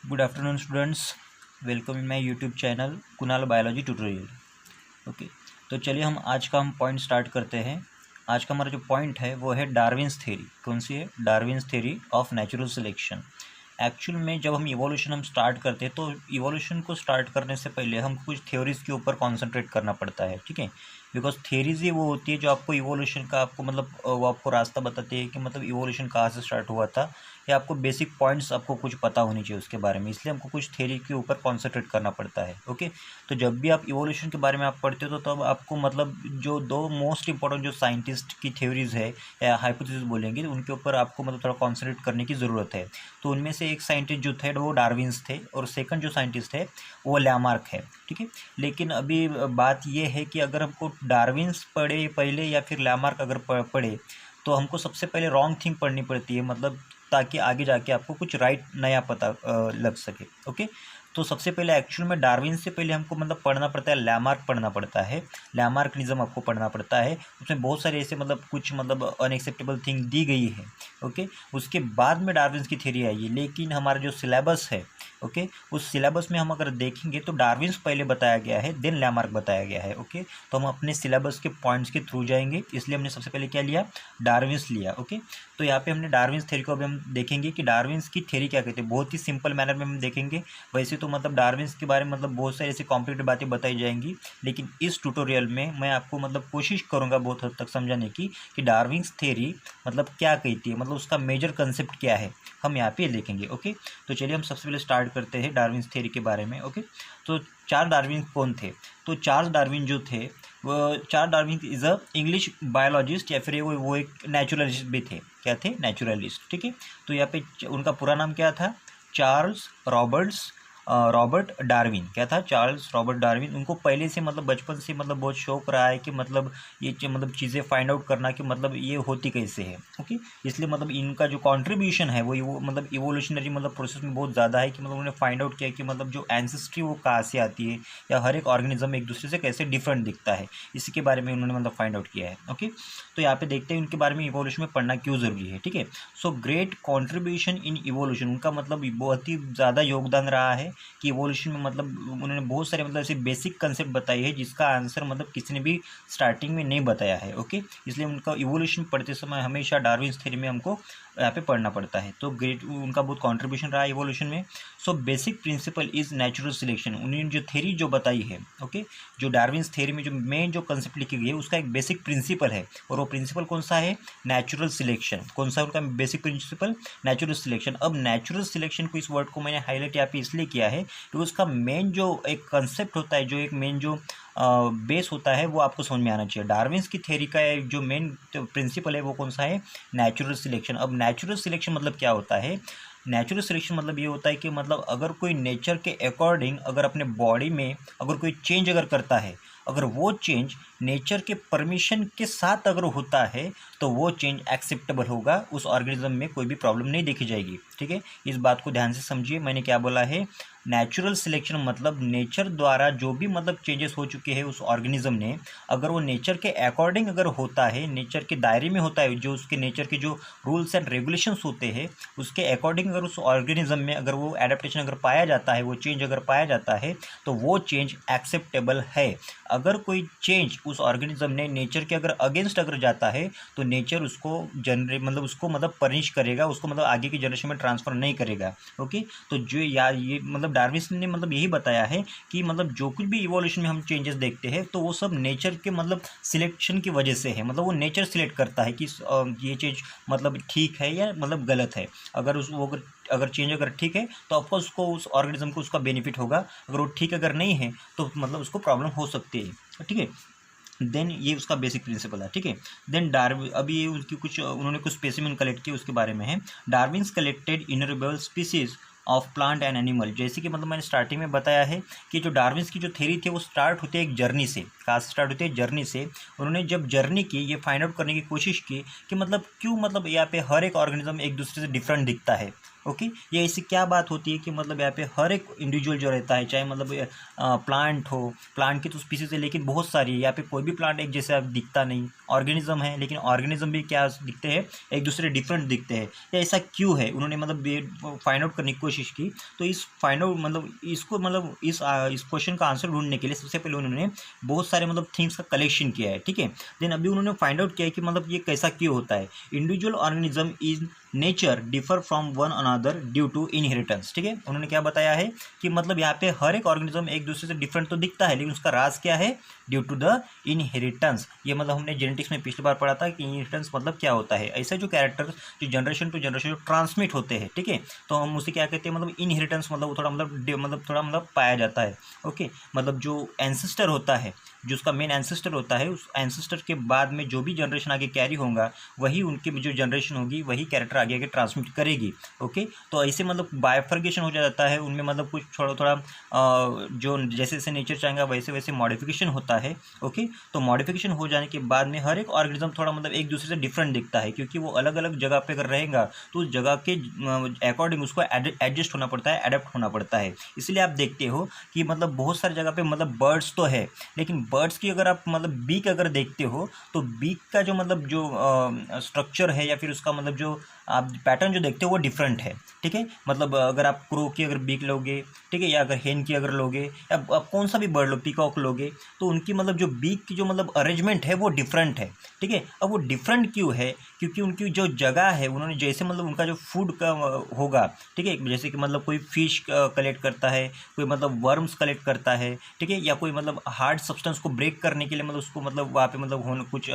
Good afternoon students, welcome in my YouTube channel Kunal biology tutorial. Okay, तो चलिए हम point start करते हैं। आज का हमारा जो पॉइंट है वो है डार्विन्स थ्योरी। कौन सी है? Darwin's theory of natural selection. Actual में जब हम इवोल्यूशन स्टार्ट करते हैं तो इवोल्यूशन को स्टार्ट करने से पहले हमको कुछ थ्योरीज़ के ऊपर कॉन्सेंट्रेट करना पड़ता है, ठीक है। बिकॉज थ्योरीज ही वो होती है जो आपको इवोल्यूशन का आपको वो आपको रास्ता बताती है कि इवोल्यूशन कहाँ से स्टार्ट हुआ था, या आपको बेसिक पॉइंट्स आपको कुछ पता होनी चाहिए उसके बारे में। इसलिए हमको कुछ थ्योरी के ऊपर कॉन्सेंट्रेट करना पड़ता है। ओके, तो जब भी आप इवोल्यूशन के बारे में आप पढ़ते हो तो तब आपको जो दो मोस्ट इंपॉर्टेंट जो साइंटिस्ट की थ्योरीज है या हाइपोथेसिस बोलेंगे, तो उनके ऊपर आपको थोड़ा कॉन्सेंट्रेट करने की ज़रूरत है। तो उनमें से एक साइंटिस्ट जो थे वो डार्विन्स थे, और सेकंड जो साइंटिस्ट है वो लैमार्क है, ठीक है। लेकिन अभी बात ये है कि अगर हमको डार्विन्स पढ़े पहले या फिर लैमार्क अगर पढ़े, तो हमको सबसे पहले रॉन्ग थिंग पढ़नी पड़ती है, ताकि आगे जाके आपको कुछ राइट नया पता लग सके। ओके, तो सबसे पहले एक्चुअल में डार्विन से पहले हमको पढ़ना पड़ता है, लैमार्क पढ़ना पड़ता है। लैमार्कनिज्म आपको पढ़ना पड़ता है। उसमें बहुत सारे ऐसे कुछ अनएक्सेप्टेबल थिंग दी गई है। ओके, उसके बाद में डार्विन की थ्योरी आई है। लेकिन हमारा जो सिलेबस है, ओके, उस सिलेबस में हम अगर देखेंगे तो डार्विन्स पहले बताया गया है, देन लैमार्क बताया गया है। ओके, तो हम अपने सिलेबस के पॉइंट्स के थ्रू जाएंगे, इसलिए हमने सबसे पहले क्या लिया? डार्विन्स लिया। ओके, तो यहाँ पे हमने डार्विन्स थ्योरी को अभी हम देखेंगे कि डार्विन्स की थ्योरी क्या कहते हैं। बहुत ही सिंपल मैनर में हम देखेंगे। वैसे तो डार्विन्स के बारे में बहुत सारी ऐसी कॉम्प्लिकेटेड बातें बताई जाएंगी, लेकिन इस ट्यूटोरियल में मैं आपको कोशिश करूँगा बहुत हद तक समझाने की कि डार्विन्स थ्योरी क्या कहती है, उसका मेजर कंसेप्ट क्या है, हम यहाँ पे देखेंगे। ओके, तो चलिए हम सबसे पहले स्टार्ट करते हैं डार्विन्स थ्योरी के बारे में। ओके, तो चार्ल्स डार्विन कौन थे? तो चार्ल्स डार्विन जो थे, वो Charles Darwin is a English biologist, या फिर वो एक नेचुरलिस्ट भी थे। क्या थे? नेचुरलिस्ट, ठीक है। तो यहाँ पे उनका पूरा नाम क्या था? Charles Robert Darwin. क्या था? Charles Robert Darwin. उनको पहले से बचपन से बहुत शौक रहा है कि ये चीज़ें फाइंड आउट करना कि ये होती कैसे है। ओके, इसलिए इनका जो कंट्रीब्यूशन है वो इवोल्यूशनरी प्रोसेस में बहुत ज़्यादा है कि उन्होंने फाइंड आउट किया कि जो एंसेस्ट्री वो कहाँ से आती है, या हर एक ऑर्गेनिज्म एक दूसरे से कैसे डिफरेंट दिखता है, इसके बारे में उन्होंने फाइंड आउट किया है। ओके, तो यहाँ पे देखते हैं उनके बारे में इवोल्यूशन में पढ़ना क्यों ज़रूरी है, ठीक है। So great contribution in evolution, उनका बहुत ही ज़्यादा योगदान रहा है कि इवोल्यूशन में उन्होंने बहुत सारे ऐसे बेसिक कंसेप्ट बताई है जिसका आंसर किसी ने भी स्टार्टिंग में नहीं बताया है। ओके, इसलिए उनका इवोल्यूशन पढ़ते समय हमेशा डार्विन्स थ्योरी में हमको यहाँ पे पढ़ना पड़ता है। तो ग्रेट उनका बहुत कंट्रीब्यूशन रहा है इवोल्यूशन में। So basic principle is natural selection. उन्होंने जो थ्योरी जो बताई है, ओके, जो डार्विन्स थ्योरी में जो मेन जो कंसेप्ट लिखी गई है उसका एक बेसिक प्रिंसिपल है, और वो प्रिंसिपल कौन सा है? Natural selection. कौन सा उनका बेसिक प्रिंसिपल? Natural selection. अब नेचुरल सिलेक्शन को, इस वर्ड को मैंने हाईलाइट यहाँ पे इसलिए किया है कि उसका मेन जो एक कंसेप्ट होता है, जो एक मेन जो बेस होता है, वो आपको समझ में आना चाहिए। डार्विन्स की थ्योरी का जो मेन प्रिंसिपल है वो कौन सा है? Natural selection. अब नेचुरल सिलेक्शन क्या होता है? नेचुरल सिलेक्शन ये होता है कि अगर कोई नेचर के अकॉर्डिंग अगर अपने बॉडी में अगर कोई चेंज अगर करता है, अगर वो चेंज नेचर के परमिशन के साथ अगर होता है, तो वो चेंज एक्सेप्टेबल होगा, उस ऑर्गेनिज्म में कोई भी प्रॉब्लम नहीं देखी जाएगी, ठीक है। इस बात को ध्यान से समझिए, मैंने क्या बोला है। नेचुरल सिलेक्शन नेचर द्वारा जो भी चेंजेस हो चुके हैं उस ऑर्गेनिज्म ने, अगर वो नेचर के अकॉर्डिंग अगर होता है, नेचर के दायरे में होता है, जो उसके नेचर के जो रूल्स एंड रेगुलेशंस होते हैं उसके अकॉर्डिंग अगर उस ऑर्गेनिज्म में अगर वो एडेप्टेशन अगर पाया जाता है, वो चेंज अगर पाया जाता है, तो वो चेंज एक्सेप्टेबल है। अगर कोई चेंज उस ऑर्गेनिज्म ने नेचर के अगर अगेंस्ट अगर जाता है, तो नेचर उसको उसको पनिश करेगा, उसको आगे की जनरेशन में ट्रांसफ़र नहीं करेगा। ओके, तो जो ये डार्विन ने यही बताया है कि जो कुछ भी इवोल्यूशन में हम चेंजेस देखते हैं, तो वो सब नेचर के सिलेक्शन की वजह से है। वो नेचर सिलेक्ट करता है कि ये चीज़ ठीक है या गलत है। अगर अगर चेंज अगर ठीक है तो ऑफकोर्स उसको, उस ऑर्गेनिज्म को उसका बेनिफिट होगा। अगर वो ठीक अगर नहीं है तो उसको प्रॉब्लम हो सकती है, ठीक है। देन ये उसका बेसिक प्रिंसिपल है, ठीक है। देन डार्विन, अभी ये उसकी उन्होंने कुछ स्पेसिमेन कलेक्ट किए, उसके बारे में है। Darwin's collected innumerable species of plant and animal. जैसे कि मैंने स्टार्टिंग में बताया है कि जो डार्विन्स की जो थ्योरी थी वो स्टार्ट होती है एक जर्नी से। कहाँ से स्टार्ट होती है, जर्नी से। उन्होंने जब जर्नी की, ये फाइंड आउट करने की कोशिश की कि मतलब क्यों मतलब यहाँ पे हर एक ऑर्गेनिज्म एक दूसरे से डिफरेंट दिखता है। ओके, ये ऐसी क्या बात होती है कि मतलब यहाँ पे हर एक इंडिविजुअल जो रहता है, चाहे मतलब प्लांट हो, प्लांट की तो स्पीसीज है लेकिन बहुत सारी है, यहाँ पे कोई भी प्लांट एक जैसे दिखता नहीं, ऑर्गेनिज्म है लेकिन ऑर्गेनिज्म भी क्या दिखते हैं, एक दूसरे डिफरेंट दिखते हैं। या ऐसा क्यों है, उन्होंने मतलब ये फाइंड आउट करने की कोशिश की। तो इस फाइंड आउट मतलब इसको मतलब इस क्वेश्चन का आंसर ढूंढने के लिए सबसे पहले उन्होंने बहुत सारे मतलब थिंग्स का कलेक्शन किया है, ठीक है। देन अभी उन्होंने फाइंड आउट किया है कि मतलब ये कैसा क्यों होता है। Individual organism is nature differ from one another due to inheritance, ठीक है। उन्होंने क्या बताया है कि मतलब यहाँ पे हर एक ऑर्गेनिज्म एक दूसरे से डिफरेंट तो दिखता है लेकिन उसका राज क्या है, ड्यू टू द इनहेरिटेंस। ये मतलब हमने जेनेटिक्स में पिछली बार पढ़ा था कि इनहेरिटेंस मतलब क्या होता है। ऐसे जो कैरेक्टर जो जनरेशन टू जनरेशन जो ट्रांसमिट होते हैं, ठीक है, तो हम उसे क्या कहते हैं, मतलब इनहेरिटेंस मतलब थोड़ा मतलब थोड़ा मतलब पाया जाता है। ओके, मतलब जो एंसेस्टर होता है, जो उसका मेन एंसेस्टर होता है, उस एंसेस्टर के बाद में जो भी जनरेशन आगे कैरी होगा वही उनकी जो जनरेशन होगी वही कैरेक्टर आगे आगे ट्रांसमिट करेगी। ओके, तो ऐसे मतलब बायोफर्गेशन हो जाता है उनमें, मतलब कुछ थोड़ा थोड़ा जो जैसे जैसे नेचर चाहेगा वैसे वैसे मॉडिफिकेशन होता है। ओके, तो मॉडिफिकेशन हो जाने के बाद में हर एक ऑर्गेनिज्म थोड़ा मतलब एक दूसरे से डिफरेंट दिखता है, क्योंकि वो अलग अलग जगह पे अगर रहेगा तो उस जगह के अकॉर्डिंग उसको एडजस्ट होना पड़ता है, अडेप्ट होना पड़ता है। इसलिए आप देखते हो कि मतलब बहुत सारी जगह पे मतलब बर्ड्स तो है लेकिन बर्ड्स की अगर आप मतलब बीक अगर देखते हो तो बीक का जो मतलब जो स्ट्रक्चर है या फिर उसका मतलब जो आप पैटर्न जो देखते हो वो डिफरेंट है, ठीक है। मतलब अगर आप क्रो की अगर बीक लोगे, ठीक है, या अगर हेन की अगर लोगे या आप कौन सा भी बर्ड लो, पीकॉक लोगे, तो उनकी मतलब जो बीक की जो मतलब अरेंजमेंट है वो डिफरेंट है, ठीक है। अब वो डिफरेंट क्यों है, क्योंकि उनकी जो जगह है उन्होंने जैसे मतलब उनका जो फूड का होगा, ठीक है, जैसे कि मतलब कोई फिश कलेक्ट करता है, कोई मतलब वर्म्स कलेक्ट करता है, ठीक है, या कोई मतलब हार्ड सब्सटेंस को ब्रेक करने के लिए मतलब उसको मतलब वहाँ पे मतलब होने कुछ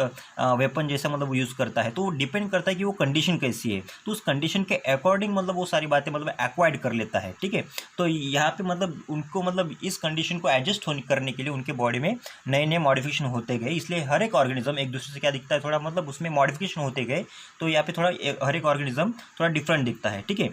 वेपन जैसा मतलब यूज़ करता है। तो वो डिपेंड करता है कि वो कंडीशन कैसी है, तो उस कंडीशन के अकॉर्डिंग मतलब वो सारी बातें मतलब एक्वायर्ड कर लेता है, ठीक है। तो यहाँ पे मतलब उनको मतलब इस कंडीशन को एडजस्ट होने करने के लिए उनके बॉडी में नए नए मॉडिफिकेशन होते गए, इसलिए हर एक ऑर्गेनिज्म एक दूसरे से क्या दिखता है, थोड़ा मतलब उसमें मॉडिफिकेशन होते गए, तो यहाँ पे थोड़ा हर एक ऑर्गेनिज्म थोड़ा डिफरेंट दिखता है, ठीक है।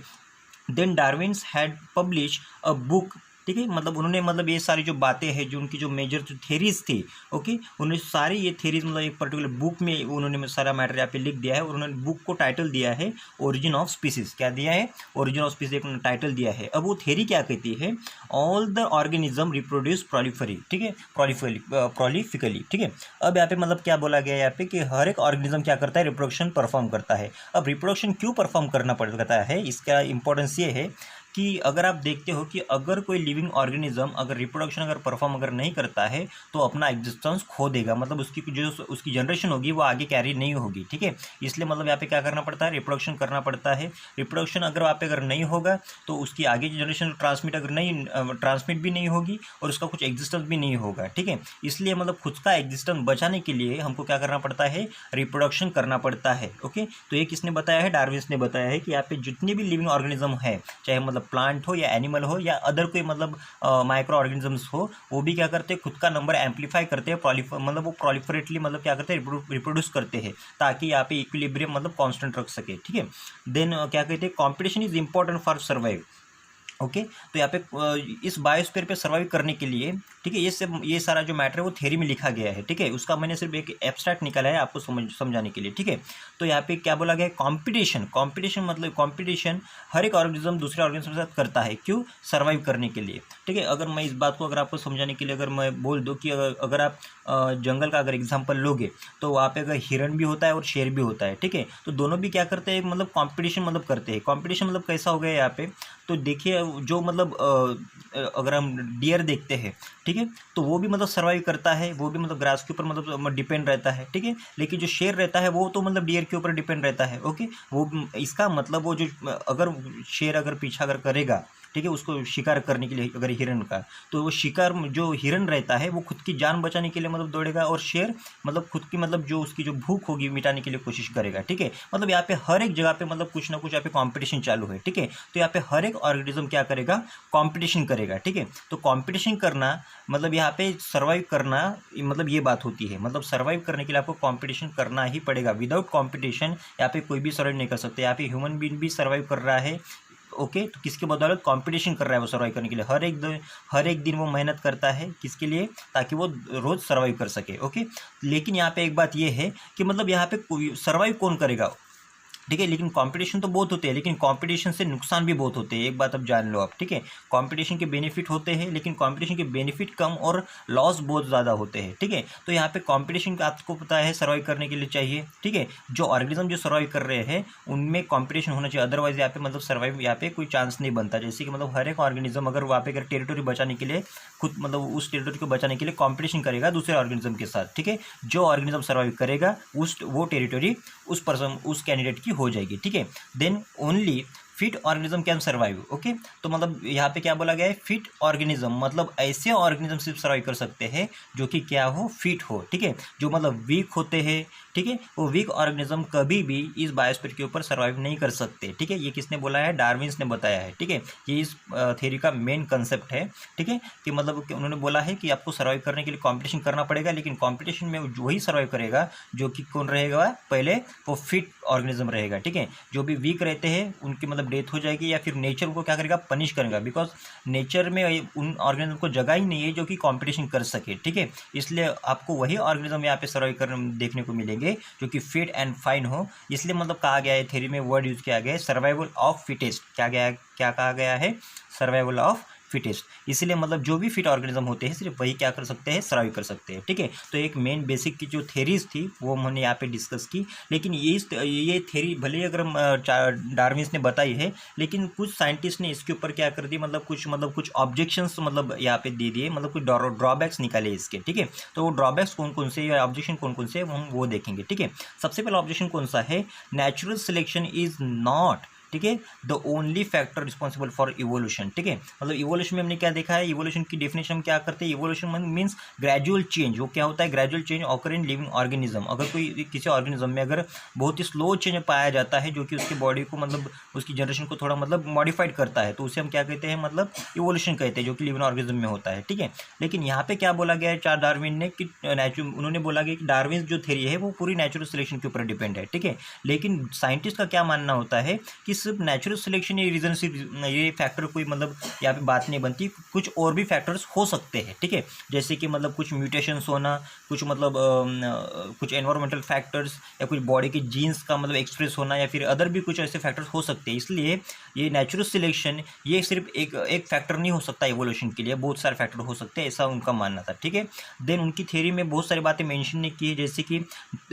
Then Darwin's had publish a book, ठीक है, मतलब उन्होंने मतलब ये सारी जो बातें हैं जो उनकी जो मेजर जो थेरीज थी, ओके, उन्होंने सारी ये थेरीज मतलब एक पर्टिकुलर बुक में उन्होंने सारा मैटर यहाँ पे लिख दिया है और उन्होंने बुक को टाइटल दिया है ओरिजिन ऑफ स्पीसीज। क्या दिया है, ओरिजिन ऑफ स्पीसीज उन्होंने टाइटल दिया है। अब वो थेरी क्या कहती है, ऑल द ऑर्गेनिज्म रिप्रोड्यूस प्रोलिफरी, ठीक है, प्रोलिफिकली, ठीक है। अब यहाँ पे मतलब क्या बोला गया है यहाँ पे कि हर एक ऑर्गेनिज्म क्या करता है, रिप्रोडक्शन परफॉर्म करता है। अब रिप्रोडक्शन क्यों परफॉर्म करना पड़ता है, इसका इंपॉर्टेंस ये है कि अगर आप देखते हो कि अगर कोई लिविंग ऑर्गेनिज्म अगर रिप्रोडक्शन अगर परफॉर्म अगर नहीं करता है तो अपना एग्जिस्टेंस खो देगा, मतलब उसकी जो उसकी जनरेशन होगी वो आगे कैरी नहीं होगी, ठीक है। इसलिए मतलब यहाँ पे क्या करना पड़ता है, रिप्रोडक्शन करना पड़ता है। रिप्रोडक्शन अगर वहाँ पे अगर नहीं होगा तो उसकी आगे की जनरेशन ट्रांसमिट भी नहीं होगी और उसका कुछ एग्जिस्टेंस भी नहीं होगा, ठीक है। इसलिए मतलब खुद का एग्जिस्टेंस बचाने के लिए हमको क्या करना पड़ता है, रिप्रोडक्शन करना पड़ता है। ओके, तो ये किसने बताया है, डार्विन्स ने बताया है कि यहाँ पे जितने भी लिविंग ऑर्गेनिज्म है, चाहे मतलब प्लांट हो या एनिमल हो या अदर कोई मतलब माइक्रो ऑर्गेनिजम्स हो, वो भी क्या करते हैं, खुद का नंबर एम्पलीफाई करते हैं, मतलब वो प्रोलिफरेटली मतलब क्या करते हैं, रिप्रोड्यूस करते हैं, ताकि यहाँ पे इक्विलिब्रियम मतलब कांस्टेंट रख सके, ठीक है। देन क्या कहते हैं, competition is important for survive. Okay, तो यहाँ पे इस बायोस्फीयर पे सर्वाइव करने के लिए, ठीक है, ये सारा जो मैटर है वो थ्योरी में लिखा गया है, ठीक है। उसका मैंने सिर्फ एक एब्स्ट्रैक्ट निकाला है आपको समझाने के लिए, ठीक है। तो यहाँ पे क्या बोला गया है, कंपटीशन मतलब कंपटीशन हर एक ऑर्गेनिज्म दूसरे ऑर्गेनिज्म के साथ करता है, क्यों, सर्वाइव करने के लिए, ठीक है। अगर मैं इस बात को अगर आपको समझाने के लिए अगर मैं बोल दूँ कि अगर आप जंगल का अगर एग्जाम्पल लोगे तो वहाँ पे अगर हिरन भी होता है और शेर भी होता है, ठीक है, तो दोनों भी क्या करते हैं, मतलब कॉम्पिटिशन मतलब करते हैं। कॉम्पिटिशन मतलब कैसा हो गया यहाँ पे, तो देखिए जो मतलब अगर हम डियर देखते हैं, ठीक है, तो वो भी मतलब सर्वाइव करता है, वो भी मतलब ग्रास के ऊपर मतलब डिपेंड रहता है, ठीक है। लेकिन जो शेर रहता है वो तो मतलब डियर के ऊपर डिपेंड रहता है। ओके, वो इसका मतलब वो जो अगर शेर अगर पीछा अगर करेगा, ठीक है, उसको शिकार करने के लिए अगर हिरन का, तो वो शिकार जो हिरन रहता है वो खुद की जान बचाने के लिए मतलब दौड़ेगा और शेर मतलब खुद की मतलब जो उसकी जो भूख होगी मिटाने के लिए कोशिश करेगा, ठीक है। मतलब यहाँ पे हर एक जगह पे मतलब कुछ ना कुछ यहाँ पे कंपटीशन चालू है, ठीक है। तो यहाँ पे हर एक ऑर्गेनिज्म क्या करेगा, कंपटीशन करेगा, ठीक है। तो कंपटीशन करना मतलब यहाँ पे सर्वाइव करना मतलब ये बात होती है, मतलब सर्वाइव करने के लिए आपको कंपटीशन करना ही पड़ेगा। विदाउट कंपटीशन यहाँ पे कोई भी सर्वाइव नहीं कर सकते। यहाँ पे ह्यूमन बीइंग भी सर्वाइव कर रहा है ओके। तो किसके बदौलत? कंपटीशन कर रहा है वो सर्वाइव करने के लिए, हर एक दिन वो मेहनत करता है किसके लिए? ताकि वो रोज़ सर्वाइव कर सके, ओके। लेकिन यहाँ पे एक बात ये है कि मतलब यहाँ पे कोई सर्वाइव कौन करेगा, ठीक है। लेकिन कंपटीशन तो बहुत होते हैं, लेकिन कंपटीशन से नुकसान भी बहुत होते हैं, एक बात अब जान लो आप, ठीक है। कंपटीशन के बेनिफिट होते हैं, लेकिन कंपटीशन के बेनिफिट कम और लॉस बहुत ज़्यादा होते हैं, ठीक है। तो यहाँ पे कंपटीशन का आपको पता है सर्वाइव करने के लिए चाहिए, ठीक है। जो ऑर्गेनिज्म जो सर्वाइव कर रहे हैं उनमें कंपटीशन होना चाहिए, अदरवाइज यहाँ पे मतलब सर्वाइव यहाँ पे कोई चांस नहीं बनता। जैसे कि मतलब हर एक ऑर्गेनिज्म अगर वहाँ पे अगर टेरिटोरी बचाने के लिए खुद मतलब उस टेरिटोरी को बचाने के लिए कंपटीशन करेगा दूसरे ऑर्गेनिज्म के साथ, ठीक है। जो ऑर्गेनिज्म सर्वाइव करेगा वो टेरिटोरी उस कैंडिडेट की हो जाएगी, ठीक है। Then only fit organism can survive, okay. तो मतलब यहाँ पे क्या बोला गया है? फिट ऑर्गेनिज्म, मतलब ऐसे ऑर्गेनिज्म सिर्फ सर्वाइव कर सकते हैं जो कि क्या हो? फिट हो, ठीक है। जो मतलब वीक होते हैं, ठीक है, वो वीक ऑर्गेनिज्म कभी भी इस बायोस्फीयर के ऊपर सर्वाइव नहीं कर सकते, ठीक है। ये किसने बोला है? डार्विन्स ने बताया है, ठीक है। ये इस थ्योरी का मेन कंसेप्ट है, ठीक है, कि मतलब कि उन्होंने बोला है कि आपको सर्वाइव करने के लिए कॉम्पिटिशन करना पड़ेगा, लेकिन कॉम्पिटिशन में वही सर्वाइव करेगा जो कि कौन रहेगा? पहले वो फिट ऑर्गेनिज्म रहेगा, ठीक है। जो भी वीक रहते हैं उनकी मतलब डेथ हो जाएगी, या फिर नेचर उनको क्या करेगा? पनिश करेगा, बिकॉज नेचर में उन ऑर्गेनिज्म को जगह ही नहीं है जो कि कंपटीशन कर सके, ठीक है। इसलिए आपको वही ऑर्गेनिज्म यहाँ पे सर्वाइव करने देखने को मिलेंगे जो कि फिट एंड फाइन हो। इसलिए मतलब कहा गया है, थ्योरी में वर्ड यूज किया गया है सर्वाइवल ऑफ फिटेस्ट। क्या कहा गया है? Survival of fittest. इसीलिए मतलब जो भी फिट ऑर्गेनिज्म होते हैं सिर्फ वही क्या कर सकते हैं? सर्वाइव कर सकते हैं, ठीक है। तो एक मेन बेसिक की जो थेरीज थी वो हमने यहाँ पे डिस्कस की, लेकिन ये थेरी भले ही अगर डार्विन्स ने बताई है, लेकिन कुछ साइंटिस्ट ने इसके ऊपर क्या कर दी, मतलब कुछ ऑब्जेक्शंस मतलब यहाँ पे दे दिए, मतलब कुछ ड्रॉबैक्स निकाले इसके, ठीक है। तो वो ड्रॉबैक्स कौन कौन से या ऑब्जेक्शन कौन कौन से हम वो देखेंगे, ठीक है। सबसे पहला ऑब्जेक्शन कौन सा है? नेचुरल सिलेक्शन इज नॉट, ठीक है, the only factor responsible for evolution, ठीक है। मतलब इवोल्यूशन में हमने क्या देखा है? इवोल्यूशन की डेफिनेशन हम क्या करते हैं? Evolution means gradual change. वो क्या होता है? Gradual change occur in living organism. अगर कोई किसी ऑर्गेनिज्म में अगर बहुत ही स्लो चेंज पाया जाता है जो कि उसकी बॉडी को मतलब उसकी जनरेशन को थोड़ा मतलब मॉडिफाइड करता है, तो उसे हम क्या कहते हैं? मतलब इवोल्यूशन कहते हैं, जो कि लिविंग ऑर्गेनिज्म में होता है, ठीक है। लेकिन यहाँ पे क्या बोला गया है चार्ल्स डार्विन ने कि उन्होंने बोला गया कि डार्विन जो थ्योरी है वो पूरी नेचुरल सिलेक्शन के ऊपर डिपेंड है, ठीक है। लेकिन साइंटिस्ट का क्या मानना होता है कि सिर्फ नेचुरल सिलेक्शन ये रीजन सिर्फ ये फैक्टर कोई मतलब यहाँ पे बात नहीं बनती, कुछ और भी फैक्टर्स हो सकते हैं, ठीक है। जैसे कि मतलब कुछ म्यूटेशंस होना, कुछ मतलब कुछ एनवायरमेंटल फैक्टर्स, या कुछ बॉडी के जीन्स का मतलब एक्सप्रेस होना, या फिर अदर भी कुछ ऐसे फैक्टर्स हो सकते हैं। इसलिए ये नेचुरल सिलेक्शन ये सिर्फ एक फैक्टर नहीं हो सकता एवोल्यूशन के लिए, बहुत सारे फैक्टर हो सकते हैं, ऐसा उनका मानना था, ठीक है। देन उनकी थ्योरी में बहुत सारी बातें मेंशन नहीं की है, जैसे कि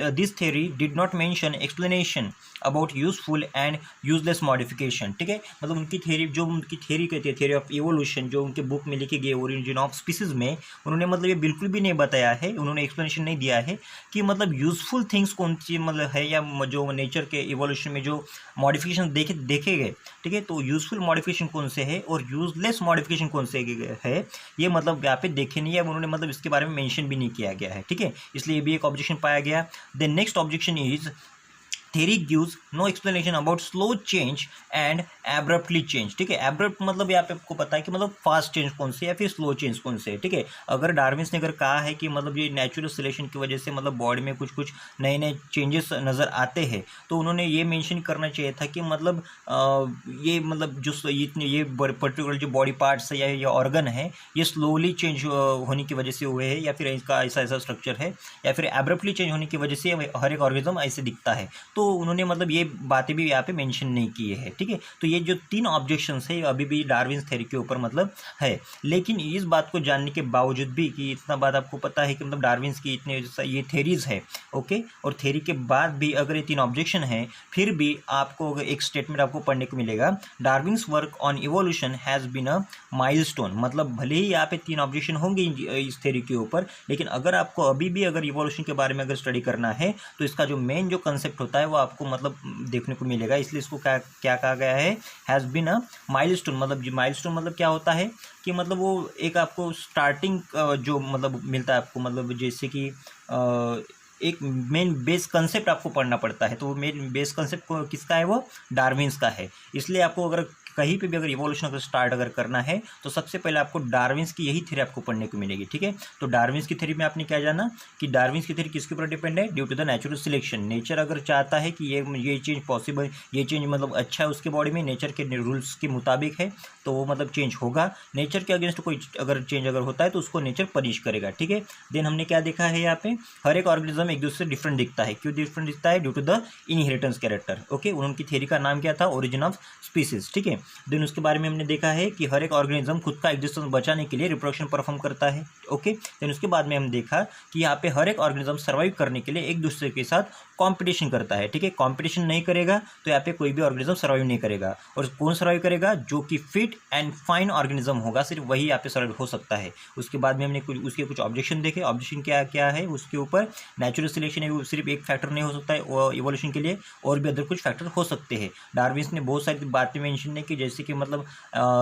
this theory did not mention explanation about useful and useless modification, ठीक है। मतलब उनकी थ्योरी कहती है थ्योरी ऑफ इवोल्यूशन, जो उनके बुक में लिखी गई ओरिजिन ऑफ स्पीसीज में, उन्होंने मतलब ये बिल्कुल भी नहीं बताया है, उन्होंने एक्सप्लेनेशन नहीं दिया है कि मतलब यूजफुल थिंग्स कौन सी मतलब है, या जो नेचर के इवोल्यूशन में जो मॉडिफिकेशन देखे गए, ठीक है। तो यूजफुल मॉडिफिकेशन कौन से है और यूजलेस मॉडिफिकेशन कौन से है, ये मतलब यहाँ पे देखे नहीं है, उन्होंने मतलब इसके बारे में मेंशन भी नहीं किया गया है, ठीक है। इसलिए भी एक ऑब्जेक्शन पाया गया। Then next objection is theory gives no explanation about slow change and abruptly change, ठीक है। एब्रप्ट मतलब यहाँ पे आपको पता है कि मतलब फास्ट चेंज कौन से या फिर स्लो चेंज कौन से, ठीक है। अगर डार्विन्स ने अगर कहा है कि मतलब ये नेचुरल सिलेक्शन की वजह से मतलब बॉडी में कुछ नए नए चेंजेस नज़र आते हैं, तो उन्होंने ये मेंशन करना चाहिए था कि मतलब ये मतलब जो ये पर्टिकुलर जो बॉडी पार्ट्स है या ये ऑर्गन है, ये स्लोली चेंज होने की वजह से हुए हैं, या फिर इसका ऐसा स्ट्रक्चर है, या फिर एब्रप्टली चेंज होने की वजह से हर एक ऑर्गेनिज्म ऐसे दिखता है। तो उन्होंने मतलब ये बातें भी यहाँ पे मेंशन नहीं की है, ठीक है। तो ये जो 3 ऑब्जेक्शंस है अभी भी डार्विन्स थ्योरी के ऊपर मतलब है। लेकिन इस बात को जानने के बावजूद भी कि इतना बात आपको पता है कि मतलब डार्विन्स की इतने ये थ्योरीज है, ओके, और थ्योरी के बाद भी अगर ये 3 ऑब्जेक्शन है, फिर भी आपको अगर एक स्टेटमेंट आपको पढ़ने को मिलेगा, Darwin's work on evolution has been a milestone. मतलब भले ही यहाँ पे 3 ऑब्जेक्शन होंगे इस थ्योरी के ऊपर, लेकिन अगर आपको अभी भी अगर इवोल्यूशन के बारे में अगर स्टडी करना है तो इसका जो मेन जो कंसेप्ट होता है वो आपको मतलब देखने को मिलेगा। इसलिए इसको क्या कहा गया है? Has been a milestone. मतलब माइलस्टोन मतलब क्या होता है कि मतलब वो एक आपको स्टार्टिंग जो मतलब मिलता है आपको, मतलब जैसे कि एक मेन बेस कंसेप्ट आपको पढ़ना पड़ता है। तो वो मेन बेस कंसेप्ट किसका है, वो डार्विन्स का है। इसलिए आपको अगर कहीं पे भी अगर इवोल्यूशन अगर स्टार्ट अगर करना है तो सबसे पहले आपको डार्विन्स की यही थ्योरी आपको पढ़ने को मिलेगी, ठीक है। तो डार्विन्स की थ्योरी में आपने क्या जाना कि डार्विन्स की थ्योरी किसके ऊपर डिपेंड है, due to the natural selection. Nature अगर चाहता है कि ये चेंज पॉसिबल, ये चेंज मतलब अच्छा है उसके बॉडी में, नेचर के रूल्स के मुताबिक है तो वो मतलब चेंज होगा। नेचर के अगेंस्ट कोई अगर चेंज अगर होता है तो उसको नेचर पनिश करेगा, ठीक है। देन हमने क्या देखा है यहाँ पे, हर एक ऑर्गेनिज्म एक दूसरे से डिफरेंट दिखता है। क्यों डिफरेंट दिखता है, due to the inheritance character, okay. उनकी थ्योरी का नाम क्या था, ओरिजिन ऑफ स्पीसीज, ठीक है। देन उसके बारे में हमने देखा है कि हर एक ऑर्गेनिज्म खुद का एग्जिस्टेंस बचाने के लिए रिप्रोडक्शन परफॉर्म करता है, ओके। देन उसके बाद में हम देखा कि यहाँ पे हर एक ऑर्गेनिज्म सर्वाइव करने के लिए एक दूसरे के साथ कंपटीशन करता है, ठीक है। कंपटीशन नहीं करेगा तो यहाँ पे कोई भी ऑर्गेनिज्म सर्वाइव नहीं करेगा। और कौन सर्वाइव करेगा, जो कि फिट एंड फाइन ऑर्गेनिज्म होगा, सिर्फ वही यहाँ पे सर्वाइव हो सकता है। उसके बाद में हमने उसके कुछ ऑब्जेक्शन देखे। ऑब्जेक्शन क्या क्या है उसके ऊपर, नेचुरल सिलेक्शन सिर्फ एक फैक्टर नहीं हो सकता है इवोल्यूशन के लिए, और भी अदर कुछ फैक्टर हो सकते हैं। डार्विन्स ने बहुत सारी बातें मेंशन नहीं की, जैसे कि मतलब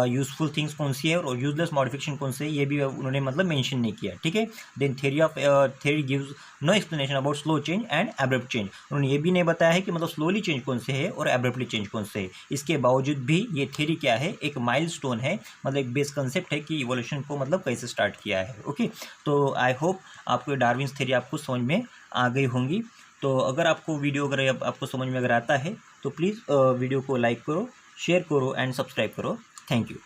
यूजफुल थिंग्स कौन सी है और यूजलेस मॉडिफिकेशन कौन से है, ये भी उन्होंने मतलब मेंशन नहीं किया, ठीक है। Then theory gives no explanation about slow change and abrupt change. उन्होंने ये भी नहीं बताया है कि मतलब स्लोली चेंज कौन से है और एब्रप्टली चेंज कौन से है। इसके बावजूद भी ये थ्योरी क्या है, एक माइलस्टोन है, मतलब एक बेस कंसेप्ट है कि इवोल्यूशन को मतलब कैसे स्टार्ट किया है, ओके। तो आई होप आपको डार्विन्स थ्योरी आपको समझ में आ गई होंगी। तो अगर आपको वीडियो अगर आपको समझ में अगर आता है तो प्लीज़ वीडियो को लाइक करो, शेयर करो एंड सब्सक्राइब करो। Thank you.